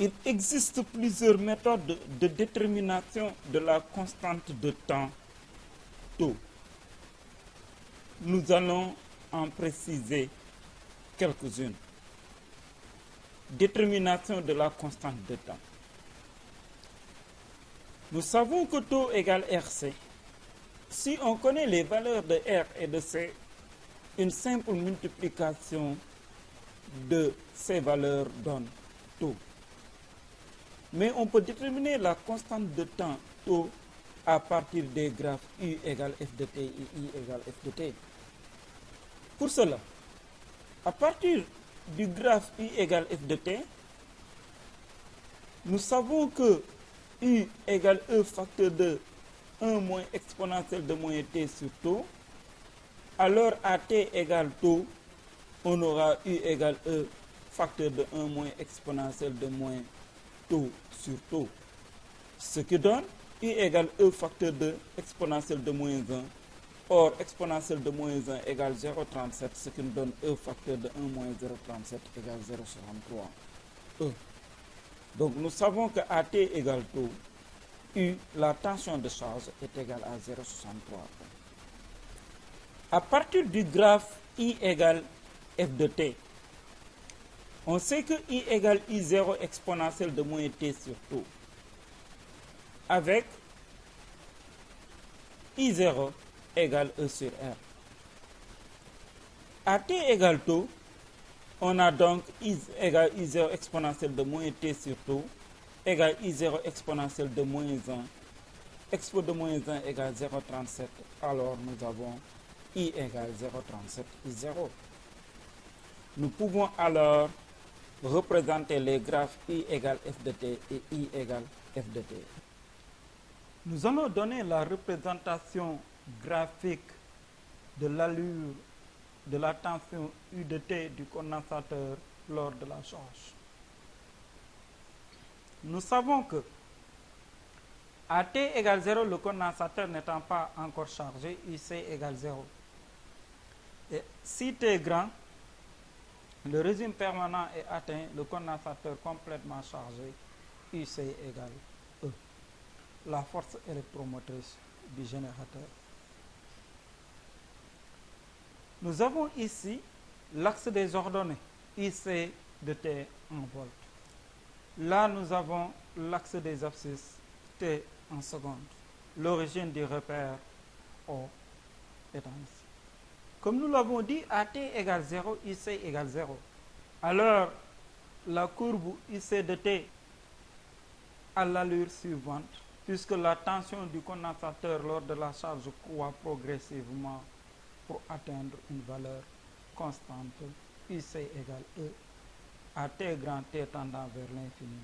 Il existe plusieurs méthodes de détermination de la constante de temps tau. Nous allons en préciser quelques-unes. Détermination de la constante de temps. Nous savons que tau égale RC. Si on connaît les valeurs de R et de C, une simple multiplication de ces valeurs donne tau. Mais on peut déterminer la constante de temps tau à partir des graphes U égale F de t et I égale F de t. Pour cela, à partir du graphe U égale F de t, nous savons que U égale E facteur de 1 moins exponentielle de moins t sur tau. Alors à t égale tau, on aura U égale E facteur de 1 moins exponentielle de moins tau sur tau. Ce qui donne U égale E facteur de exponentielle de moins 1. Or, exponentielle de moins 1 égale 0,37, ce qui nous donne E facteur de 1 moins 0,37 égale 0,63. E. Donc, nous savons que à t égale tau, U, la tension de charge, est égale à 0,63. À partir du graphe I égale F de t, on sait que I égale I0 exponentielle de moins t sur tau. Avec I0 égale E sur R. À t égale tau, on a donc I égale I0 exponentielle de moins t sur tau égale I0 exponentielle de moins 1. Expo de moins 1 égale 0,37. Alors nous avons I égale 0,37 I0. Nous pouvons alors représenter les graphes I égale F de t et I égale F de t. Nous allons donner la représentation graphique de l'allure de la tension U de t du condensateur lors de la charge. Nous savons que à t égale 0, le condensateur n'étant pas encore chargé, IC égale 0. Et si t est grand, le régime permanent est atteint, le condensateur complètement chargé, UC égale E, la force électromotrice du générateur. Nous avons ici l'axe des ordonnées, IC de t en volts. Là, nous avons l'axe des abscisses, t en secondes. L'origine du repère O étant ici. Comme nous l'avons dit, à t égale 0, IC égale 0. Alors, la courbe IC de t a l'allure suivante, puisque la tension du condensateur lors de la charge croît progressivement pour atteindre une valeur constante, IC égale E, à t grand t tendant vers l'infini,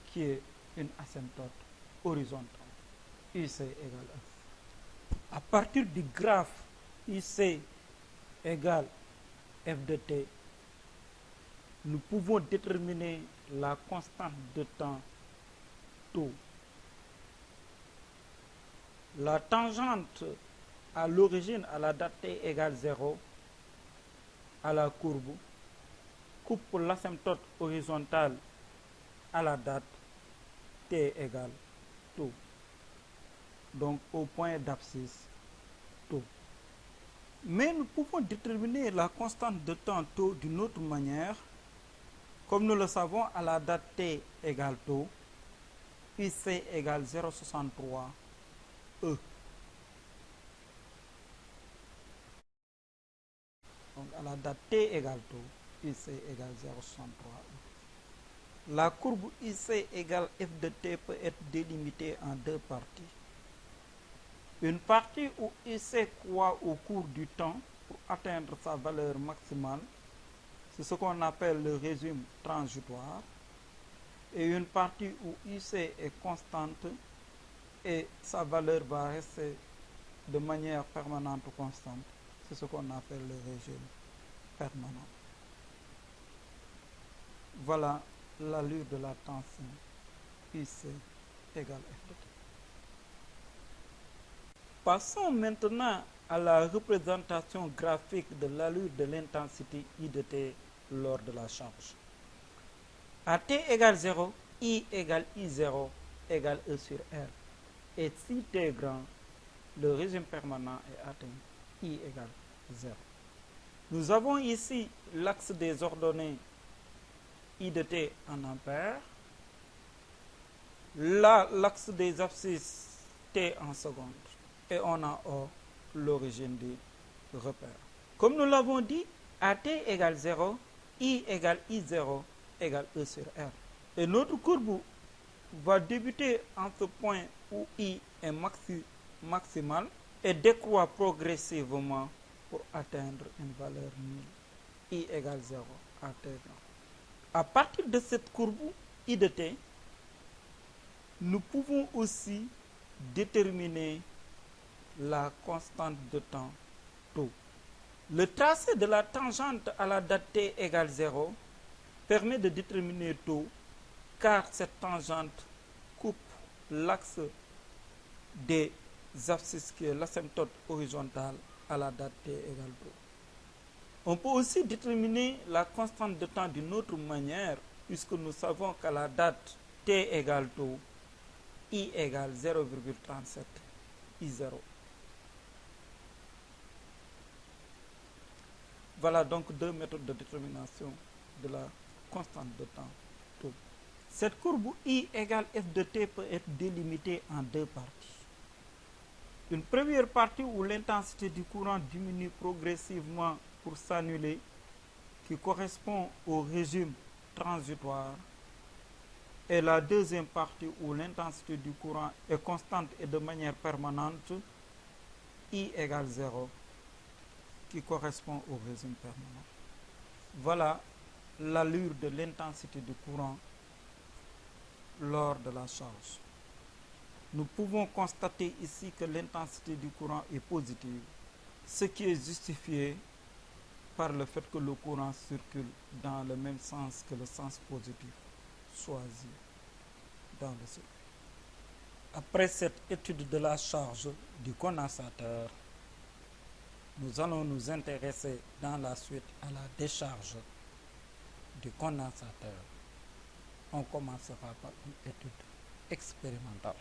qui est une asymptote horizontale, IC égale F. À partir du graphe IC égale F de t, nous pouvons déterminer la constante de temps tau. La tangente à l'origine à la date t égale 0 à la courbe coupe l'asymptote horizontale à la date t égale tau. Donc au point d'abscisse tau. Mais nous pouvons déterminer la constante de temps tau d'une autre manière. Comme nous le savons, à la date t égale tau, IC égale 0,63 E. Donc à la date t égale tau, IC égale 0,63 E. La courbe IC égale F de t peut être délimitée en deux parties. Une partie où IC croît au cours du temps pour atteindre sa valeur maximale, c'est ce qu'on appelle le régime transitoire, et une partie où IC est constante et sa valeur va rester de manière permanente ou constante, c'est ce qu'on appelle le régime permanent. Voilà l'allure de la tension IC égale F de t. Passons maintenant à la représentation graphique de l'allure de l'intensité I de t lors de la charge. À t égale 0, I égale I0 égale E sur R. Et si t est grand, le régime permanent est atteint, I égale 0. Nous avons ici l'axe des ordonnées I de t en ampères. Là, l'axe des abscisses t en secondes. Et on a O, l'origine du repère. Comme nous l'avons dit, à t égale 0, I égale I0 égale E sur R. Et notre courbe va débuter en ce point où I est maximal et décroît progressivement pour atteindre une valeur nulle. I égale 0 à t grand. À partir de cette courbe I de t, nous pouvons aussi déterminer la constante de temps tau. Le tracé de la tangente à la date t égale 0 permet de déterminer tau, car cette tangente coupe l'axe des abscisses qui est l'asymptote horizontale à la date t égale tau. On peut aussi déterminer la constante de temps d'une autre manière, puisque nous savons qu'à la date t égale tau, I égale 0,37 I0. Voilà donc deux méthodes de détermination de la constante de temps tau. Cette courbe I égale f de t peut être délimitée en deux parties. Une première partie où l'intensité du courant diminue progressivement pour s'annuler, qui correspond au régime transitoire, et la deuxième partie où l'intensité du courant est constante et de manière permanente, I égale 0, qui correspond au régime permanent. Voilà l'allure de l'intensité du courant lors de la charge. Nous pouvons constater ici que l'intensité du courant est positive, ce qui est justifié par le fait que le courant circule dans le même sens que le sens positif choisi dans le circuit. Après cette étude de la charge du condensateur, nous allons nous intéresser dans la suite à la décharge du condensateur. On commencera par une étude expérimentale.